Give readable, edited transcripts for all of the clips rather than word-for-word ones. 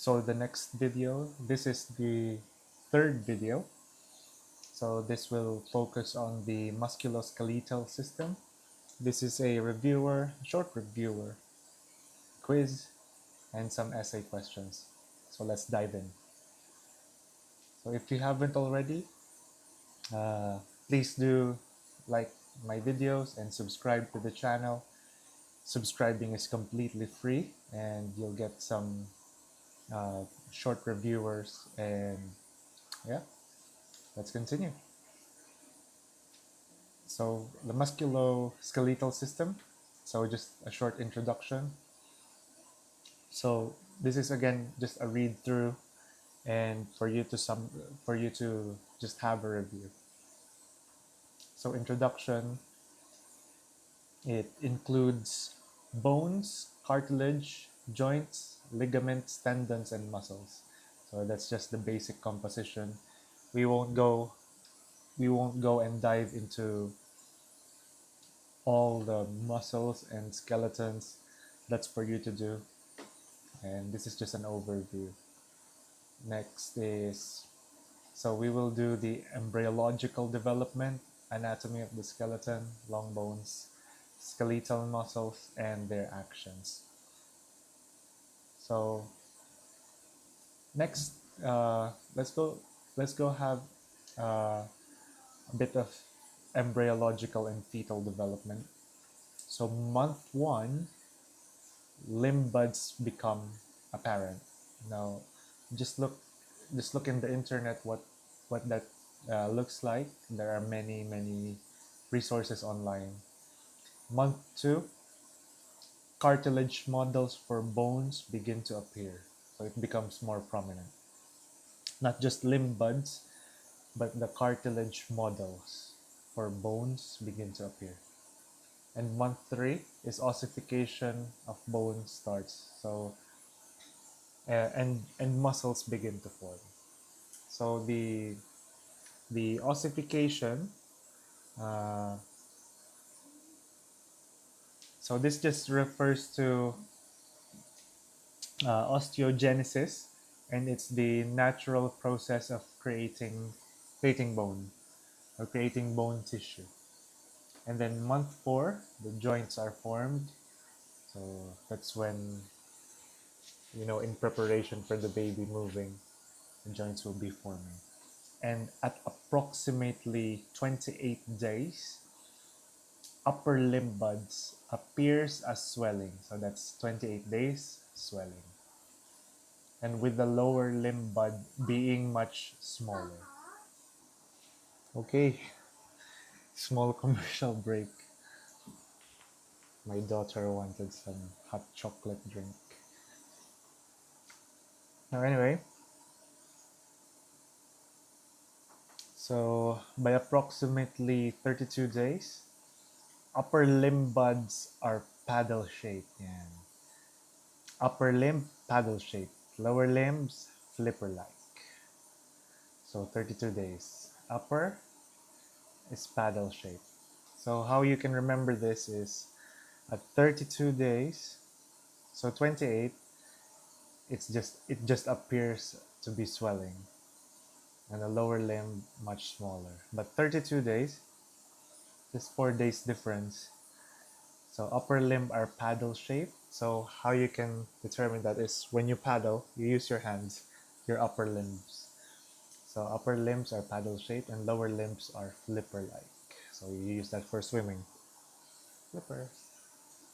So the next video, this is the third video. So this will focus on the musculoskeletal system. This is a short reviewer, quiz, and some essay questions. So let's dive in. So if you haven't already, uh, please do like my videos and subscribe to the channel. Subscribing is completely free and you'll get some uh, short reviewers, and yeah, let's continue. So the musculoskeletal system, so just a short introduction. So this is again just a read through and for you to just have a review. So introduction, it includes bones, cartilage, joints, ligaments, tendons, and muscles. So that's just the basic composition. We won't go and dive into all the muscles and skeletons. That's for you to do. And this is just an overview. Next is, so we will do the embryological development, anatomy of the skeleton, long bones, skeletal muscles, and their actions. So next, let's go have a bit of embryological and fetal development. So month 1, limb buds become apparent. Now, just look in the internet what that looks like. There are many resources online. Month 2, cartilage models for bones begin to appear, so it becomes more prominent. Not just limb buds, but the cartilage models for bones begin to appear. And month 3 is ossification of bone starts. So and muscles begin to form. So the ossification, uh, so this just refers to osteogenesis, and it's the natural process of creating bone or creating bone tissue. And then month 4, the joints are formed. So that's when, in preparation for the baby moving, the joints will be forming. And at approximately 28 days, upper limb buds appears as swelling. So that's 28 days swelling. And with the lower limb bud being much smaller. Okay, small commercial break. My daughter wanted some hot chocolate drink. Now anyway, so by approximately 32 days, upper limb buds are paddle shaped. Yeah. Upper limb paddle shaped, lower limbs flipper like. So 32 days. Upper is paddle shaped. So how you can remember this is at 32 days, so 28, it just appears to be swelling, and the lower limb much smaller. But 32 days, just 4 days difference. So upper limb are paddle shaped. So how you can determine that is when you paddle, you use your hands, your upper limbs. So upper limbs are paddle shaped and lower limbs are flipper like. So you use that for swimming. Flippers,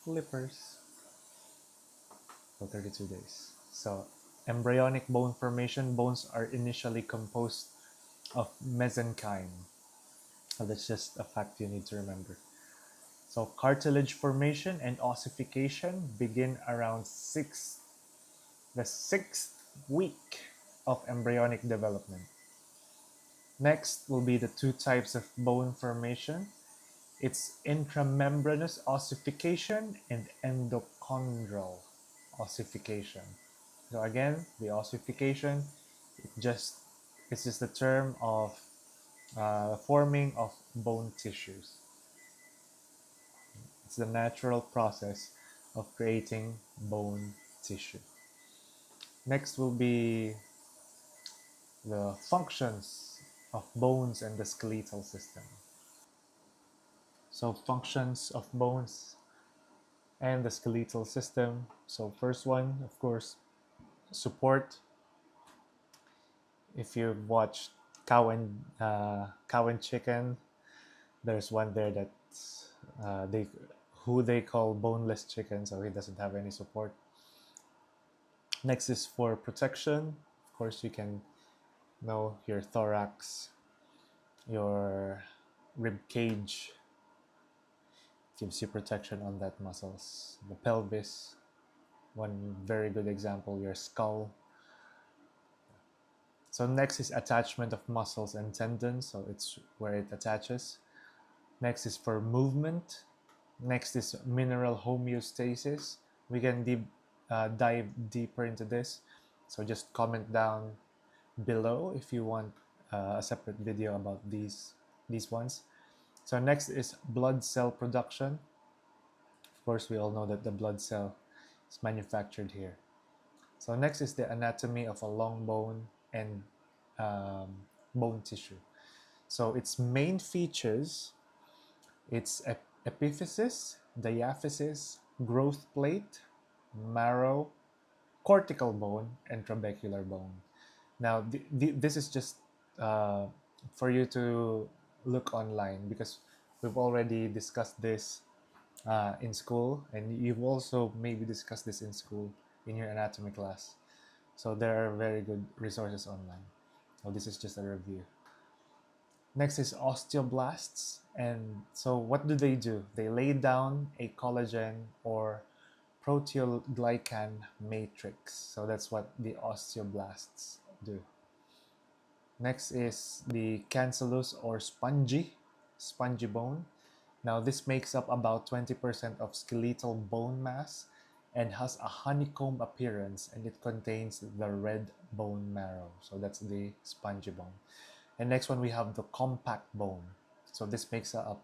flippers. So 32 days. So embryonic bone formation, bones are initially composed of mesenchyme. So that's just a fact you need to remember. So cartilage formation and ossification begin around the 6th week of embryonic development. Next will be the 2 types of bone formation. It's intramembranous ossification and endochondral ossification. So again, the ossification, it's just the term of forming of bone tissues. It's the natural process of creating bone tissue. Next will be the functions of bones and the skeletal system. So functions of bones and the skeletal system. So first one, of course, support. If you've watched cow and chicken, there's one there that they who they call boneless chicken, so he doesn't have any support. Next is for protection. Of course, you can know your thorax, your rib cage gives you protection on that muscles. The pelvis, one very good example, your skull. So next is attachment of muscles and tendons, so it's where it attaches. Next is for movement. Next is mineral homeostasis. We can dive deeper into this. So just comment down below if you want a separate video about these ones. So next is blood cell production. Of course, we all know that the blood cell is manufactured here. So next is the anatomy of a long bone and um, bone tissue. So its main features, it's epiphysis, diaphysis, growth plate, marrow, cortical bone, and trabecular bone. Now, this is just uh, for you to look online because we've already discussed this in school, and you've also maybe discussed this in school in your anatomy class. So there are very good resources online. So this is just a review. Next is osteoblasts. And so what do? They lay down a collagen or proteoglycan matrix. So that's what the osteoblasts do. Next is the cancellous or spongy bone. Now this makes up about 20% of skeletal bone mass and has a honeycomb appearance, and it contains the red bone marrow. So that's the spongy bone. And next one we have the compact bone. So this makes up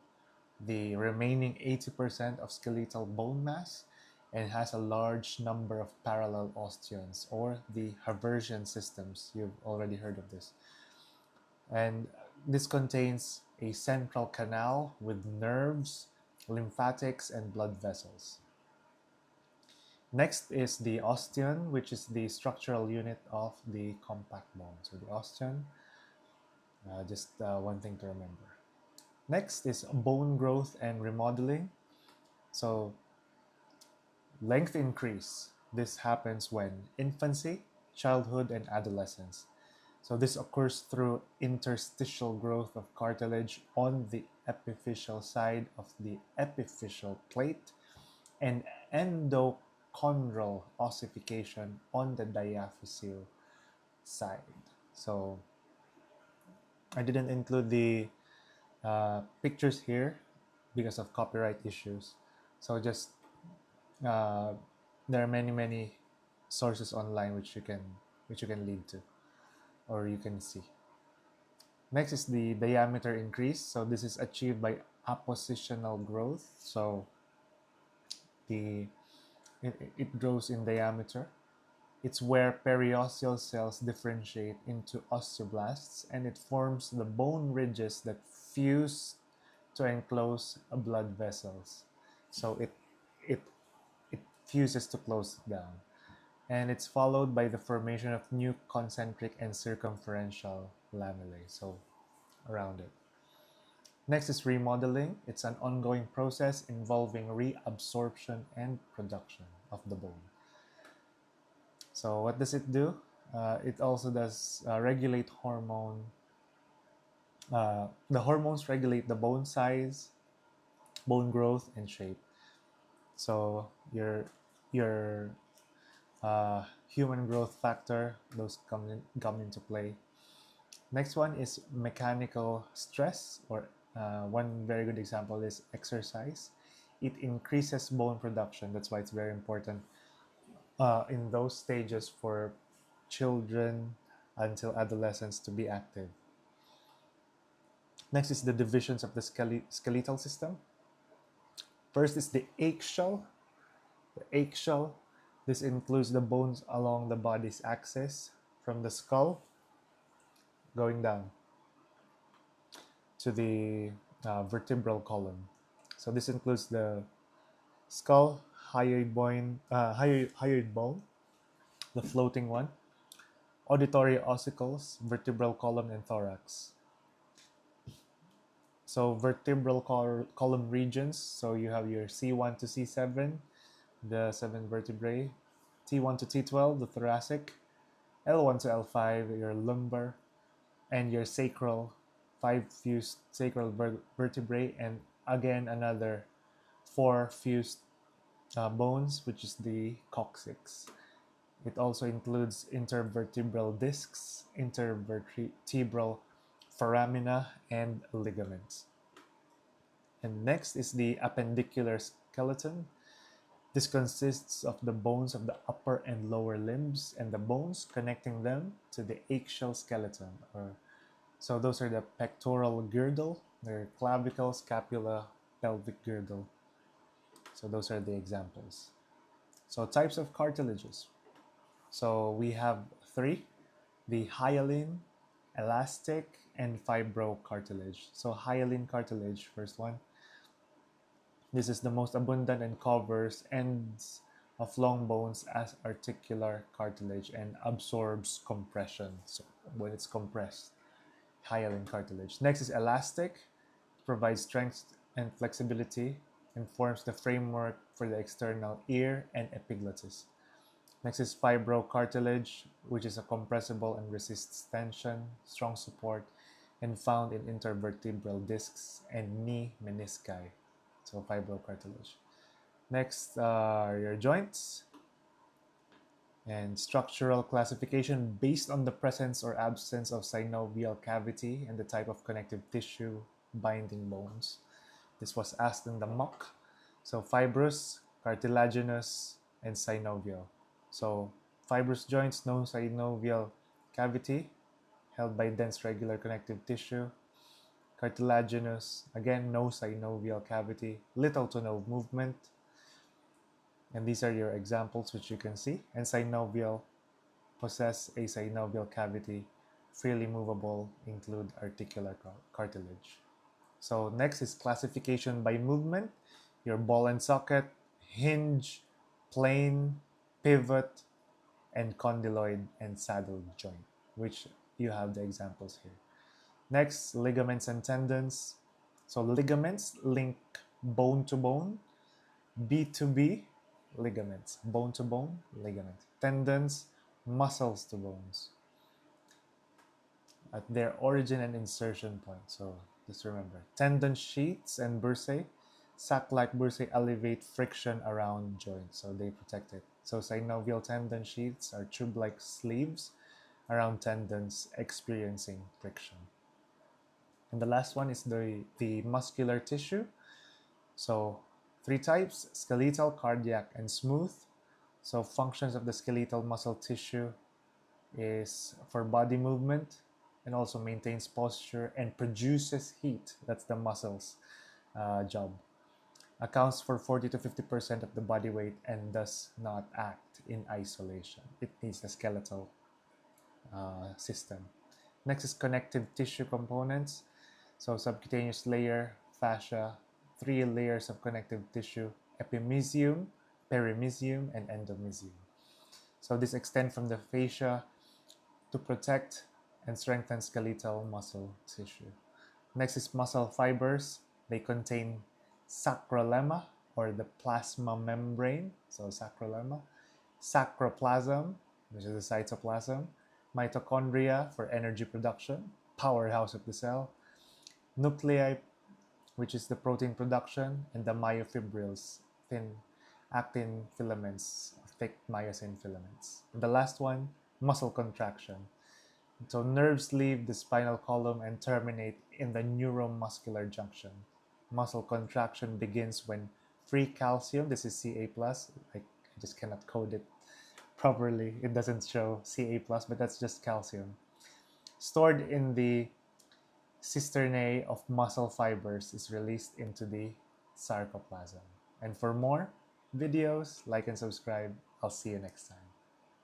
the remaining 80% of skeletal bone mass and has a large number of parallel osteons or the Haversian systems. You've already heard of this. And this contains a central canal with nerves, lymphatics, and blood vessels. Next is the osteon, which is the structural unit of the compact bone. So the osteon, just one thing to remember. Next is bone growth and remodeling. So length increase. This happens when infancy, childhood, and adolescence. So this occurs through interstitial growth of cartilage on the epiphyseal side of the epiphyseal plate and endochondral ossification on the diaphyseal side. So I didn't include the pictures here because of copyright issues. So just uh, there are many sources online which you can lead to or you can see. Next is the diameter increase. So this is achieved by appositional growth. So the it grows in diameter. It's where periosteal cells differentiate into osteoblasts, and it forms the bone ridges that fuse to enclose blood vessels. So it it fuses to close it down. And it's followed by the formation of new concentric and circumferential lamellae, so around it. Next is remodeling. It's an ongoing process involving reabsorption and production of the bone. So what does it do? It also does regulate the hormones regulate the bone size, bone growth, and shape. So your human growth factor, those come into play. Next one is mechanical stress, or one very good example is exercise. It increases bone production. That's why it's very important in those stages for children until adolescents to be active. Next is the divisions of the skeletal system. First is the axial. The axial This includes the bones along the body's axis from the skull going down to the vertebral column. So this includes the skull, hyoid bone, the floating one, auditory ossicles, vertebral column, and thorax. So vertebral column regions. So you have your C1 to C7, the 7 vertebrae, T1 to T12, the thoracic, L1 to L5, your lumbar, and your sacral, 5 fused sacral vertebrae, and again another 4 fused bones, which is the coccyx. It also includes intervertebral discs, intervertebral foramina, and ligaments. And next is the appendicular skeleton. This consists of the bones of the upper and lower limbs and the bones connecting them to the axial skeleton. So those are the pectoral girdle, their clavicle, scapula, pelvic girdle. So those are the examples. So types of cartilages. So we have three: the hyaline, elastic, and fibrocartilage. So hyaline cartilage, first one. This is the most abundant and covers ends of long bones as articular cartilage and absorbs compression. So when it's compressed, hyaline cartilage. Next is elastic, provides strength and flexibility and forms the framework for the external ear and epiglottis. Next is fibrocartilage, which is a compressible and resists tension, strong support, and found in intervertebral discs and knee menisci. So fibrocartilage. Next are your joints and structural classification based on the presence or absence of synovial cavity and the type of connective tissue binding bones. This was asked in the mock. So fibrous, cartilaginous, and synovial. So fibrous joints, no synovial cavity, held by dense regular connective tissue. Cartilaginous, again, no synovial cavity, little to no movement. And these are your examples which you can see. And synovial possess a synovial cavity, freely movable, include articular cartilage. So next is classification by movement. Your ball and socket, hinge, plane, pivot, and condyloid and saddle joint, which you have the examples here. Next, ligaments and tendons. So ligaments link bone to bone, B to B, ligaments, bone to bone, ligaments. Tendons, muscles to bones at their origin and insertion point. So just remember, tendon sheaths and bursae, sac-like bursae elevate friction around joints, so they protect it. So synovial tendon sheaths are tube-like sleeves around tendons experiencing friction. And the last one is the muscular tissue. So three types: skeletal, cardiac, and smooth. So functions of the skeletal muscle tissue is for body movement and also maintains posture and produces heat. That's the muscles job. Accounts for 40 to 50% of the body weight and does not act in isolation. It needs a skeletal system. Next is connective tissue components. So subcutaneous layer, fascia, 3 layers of connective tissue: epimysium, perimysium, and endomysium. So this extend from the fascia to protect and strengthen skeletal muscle tissue. Next is muscle fibers. They contain sacrolemma, or the plasma membrane, so sacrolemma, sacroplasm, which is the cytoplasm, mitochondria for energy production, powerhouse of the cell, nuclei, which is the protein production, and the myofibrils, thin actin filaments, thick myosin filaments. And the last one, muscle contraction. So nerves leave the spinal column and terminate in the neuromuscular junction. Muscle contraction begins when free calcium, this is Ca+, I just cannot code it properly. It doesn't show Ca+, but that's just calcium, stored in the cisternae of muscle fibers, is released into the sarcoplasm. And for more videos, like and subscribe. I'll see you next time.